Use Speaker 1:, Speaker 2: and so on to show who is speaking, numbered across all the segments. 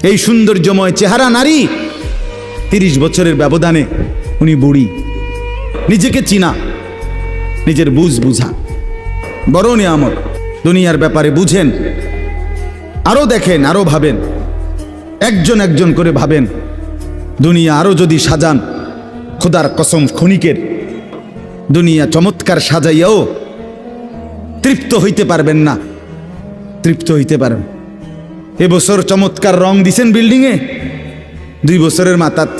Speaker 1: এই সৌন্দর্যময় চেহারা নারী, 30 বছরের ব্যবধানে উনি বুড়ি। নিজেকে চিনা, নিজের বুঝা বড় নিয়ামত। দুনিয়ার ব্যাপারে বুঝেন, আরো দেখেন, আরো ভাবেন, একজন একজন করে ভাবেন। দুনিয়া আরো যদি সাজান, খোদার কসম ক্ষণিকের দুনিয়া চমৎকার সাজাইয়াও তৃপ্ত হইতে পারবেন না, তৃপ্ত হইতে পারেন। এবছর চমৎকার রং দিছেন বিল্ডিংয়ে, 2 বছরের মাথাত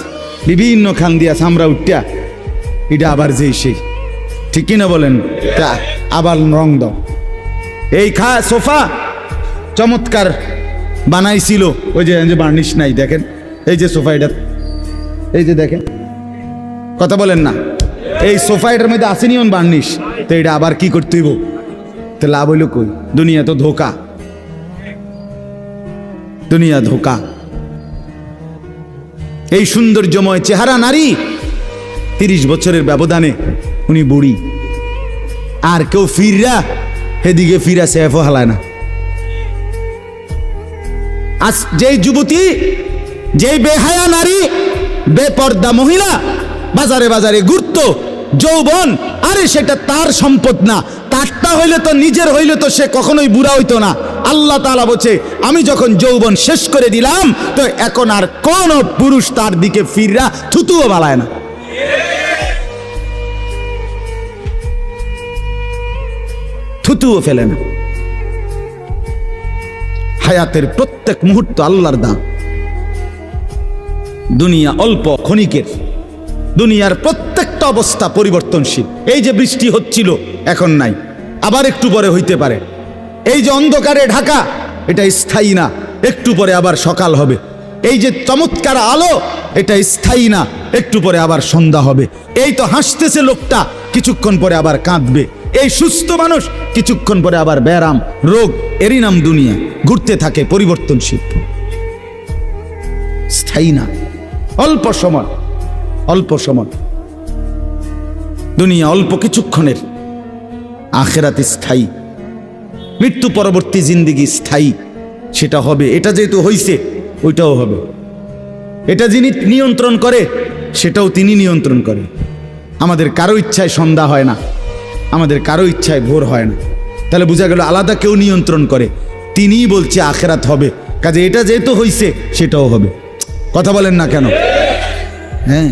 Speaker 1: বিভিন্ন খান দিয়া চামড়া উঠিয়া এটা আবার যেই সেই, ঠিক কিনা বলেন? তা আবার রং দাও। এই সোফা চমৎকার বানাইছিল, ওই যে বার্নিশ নাই, দেখেন এই যে সোফা, এটা এই যে দেখেন, কথা বলেন না, এই সোফা এটার মধ্যে আসেনি অন বার্নিশ, তো এটা আবার কি করতে হইব? তো লাভ হইল কই? দুনিয়া তো ধোকা, দুনিয়া ধোকা। এই সৌন্দর্যময় চেহারা নারী, 30 বছরের ব্যবধানে উনি বুড়ি। আর কেউ ফিররা এদিকে ফিরা সেফ হালায় না। আজ যেই যুবতী, যেই বেহায়া নারী, বেপর্দা মহিলা বাজারে বাজারে ঘুরতো, যৌবন, আরে সেটা তার সম্পদ না, তারটা হইলে তো নিজের হইলে তো সে কখনোই বুড়া হইতো না। আল্লাহ তাআলা বলছে, আমি যখন যৌবন শেষ করে দিলাম, তো এখন আর কোন পুরুষ তার দিকে ফিররা থুতুও বালায় না। থুতুও ফেলে না। হায়াতের প্রত্যেক মুহূর্ত আল্লাহর দান। দুনিয়া অল্প ক্ষণিকের, দুনিয়ার প্রত্যেকটা অবস্থা পরিবর্তনশীল। এই যে বৃষ্টি হচ্ছিল, এখন নাই, আবার একটু পরে হইতে পারে। এই যে অন্ধকারে ঢাকা, এটা স্থায়ী না, একটু পরে আবার সকাল হবে। এই যে চমৎকার আলো, এটা স্থায়ী না, একটু পরে আবার সন্ধ্যা হবে। এই তো হাসতেছে লোকটা, কিছুক্ষণ পরে আবার কাঁদবে। এই সুস্থ মানুষ, কিছুক্ষণ পরে আবার ব্যারাম, রোগ, এরই নাম দুনিয়া। ঘুরতে থাকে, পরিবর্তনশীল, স্থায়ী না। অল্প সময়, অল্প সময় দুনিয়া, অল্প কিছুক্ষণের। আখিরাত স্থায়ী, মৃত্যু পরবর্তী জিন্দেগি স্থায়ী, সেটা হবে। এটা যেহেতু হইছে, ওইটাও হবে। এটা যিনি নিয়ন্ত্রণ করে, সেটাও তিনি নিয়ন্ত্রণ করে। আমাদের কারো ইচ্ছায় সন্ধ্যা হয় না, আমাদের কারো ইচ্ছায় ভোর হয় না। তাহলে বোঝা গেল আলাদা কেউ নিয়ন্ত্রণ করে, তিনিই বলছে আখিরাত হবে। কাজে এটা যেহেতু হইছে, সেটাও হবে। কথা বলেন না কেন? হ্যাঁ।